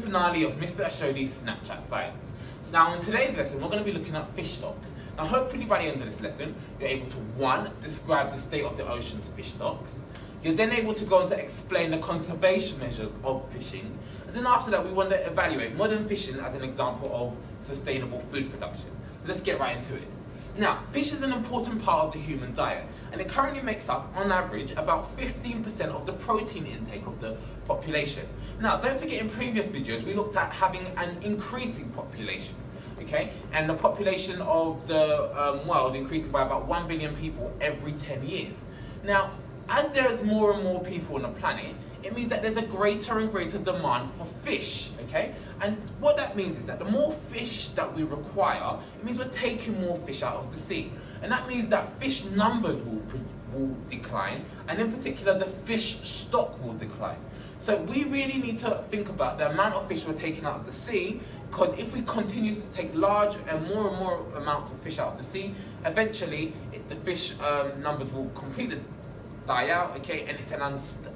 finale of Mr. Ashodi's Snapchat Science. Now in today's lesson, we're going to be looking at fish stocks. Now hopefully by the end of this lesson, you're able to 1. Describe the state of the ocean's fish stocks. You're then able to go on to explain the conservation measures of fishing. And then after that, we want to evaluate modern fishing as an example of sustainable food production. Let's get right into it. Now, fish is an important part of the human diet, and it currently makes up, on average, about 15% of the protein intake of the population. Now, don't forget in previous videos, we looked at having an increasing population, okay? And the population of the world increasing by about 1 billion people every 10 years. Now, as there's more and more people on the planet, it means that there's a greater and greater demand for fish, okay? And what that means is that the more fish that we require, it means we're taking more fish out of the sea. And that means that fish numbers will decline, and in particular the fish stock will decline. So we really need to think about the amount of fish we're taking out of the sea, because if we continue to take large and more amounts of fish out of the sea, eventually the fish numbers will completely die out, okay, and it's an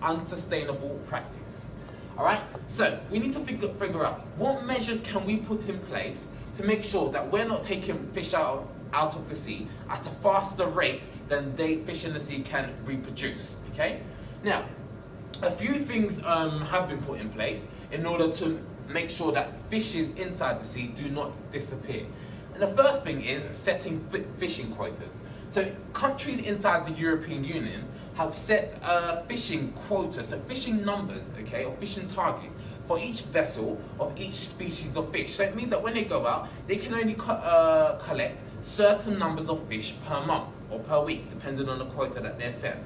unsustainable practice. All right, so we need to figure out what measures can we put in place to make sure that we're not taking fish out of the sea at a faster rate than fish in the sea can reproduce, okay? Now, a few things have been put in place in order to make sure that fishes inside the sea do not disappear. And the first thing is setting fishing quotas. So countries inside the European Union have set fishing quotas, so fishing numbers, okay, or fishing targets for each vessel of each species of fish. So it means that when they go out, they can only collect certain numbers of fish per month or per week, depending on the quota that they're set,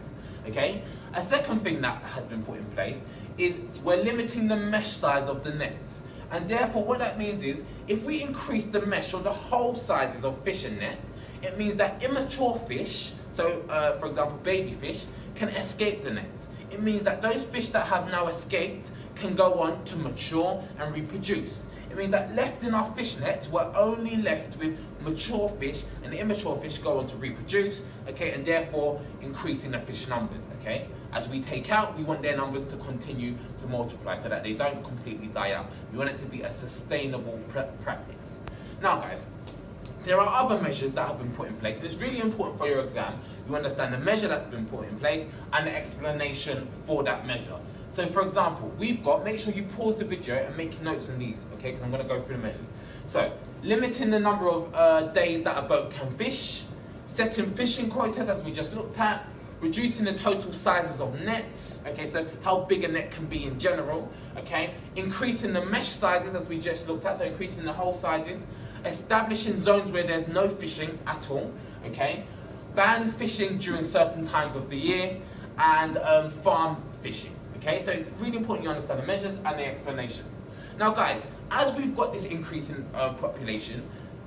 okay? A second thing that has been put in place is we're limiting the mesh size of the nets. And therefore what that means is, if we increase the mesh or the whole sizes of fishing nets, it means that immature fish, so for example baby fish, can escape the nets. It means that those fish that have now escaped can go on to mature and reproduce. It means that left in our fish nets, we're only left with mature fish, and the immature fish go on to reproduce, okay, and therefore increasing the fish numbers, okay? As we take out, we want their numbers to continue to multiply so that they don't completely die out. We want it to be a sustainable practice. Now guys, there are other measures that have been put in place, and it's really important for your exam you understand the measure that's been put in place and the explanation for that measure. So for example, make sure you pause the video and make notes on these, okay, because I'm going to go through the measures. So, limiting the number of days that a boat can fish, setting fishing quotas as we just looked at, reducing the total sizes of nets, okay, so how big a net can be in general, okay, increasing the mesh sizes as we just looked at, so increasing the whole sizes, establishing zones where there's no fishing at all, okay, ban fishing during certain times of the year, and farm fishing, okay, so it's really important you understand the measures and the explanations. Now guys, as we've got this increase in population,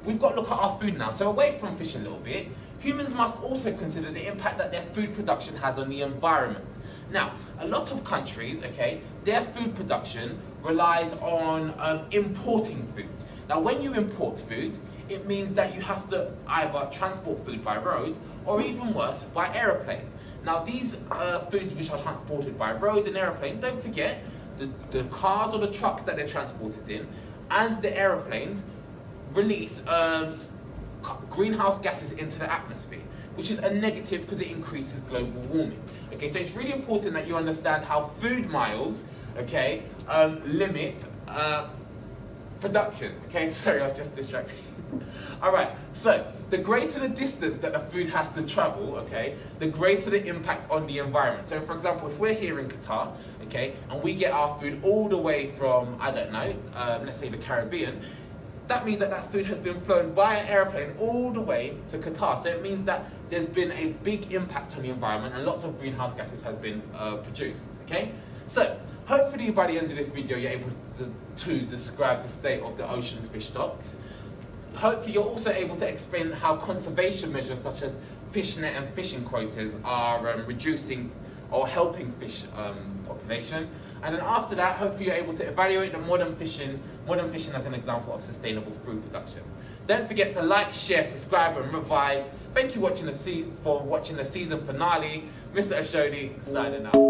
we've got to look at our food now. So away from fishing a little bit, humans must also consider the impact that their food production has on the environment. Now, a lot of countries, okay, their food production relies on importing food. Now, when you import food, it means that you have to either transport food by road or even worse, by aeroplane. Now, these foods which are transported by road and aeroplane, don't forget, the cars or the trucks that they're transported in and the aeroplanes release greenhouse gases into the atmosphere, which is a negative because it increases global warming. Okay, so it's really important that you understand how food miles, okay, limit production. Okay, sorry, I was just distracted. All right, so the greater the distance that the food has to travel, okay, the greater the impact on the environment. So for example, if we're here in Qatar, okay, and we get our food all the way from, I don't know, let's say the Caribbean, that means that that food has been flown via airplane all the way to Qatar. So it means that there's been a big impact on the environment and lots of greenhouse gases have been produced, okay? So hopefully by the end of this video you're able to describe the state of the ocean's fish stocks. Hopefully you're also able to explain how conservation measures such as fish net and fishing quotas are reducing or helping fish population. And then after that, hopefully you're able to evaluate the modern fishing as an example of sustainable food production. Don't forget to like, share, subscribe and revise. Thank you for watching the season finale. Mr. Ashodi signing out.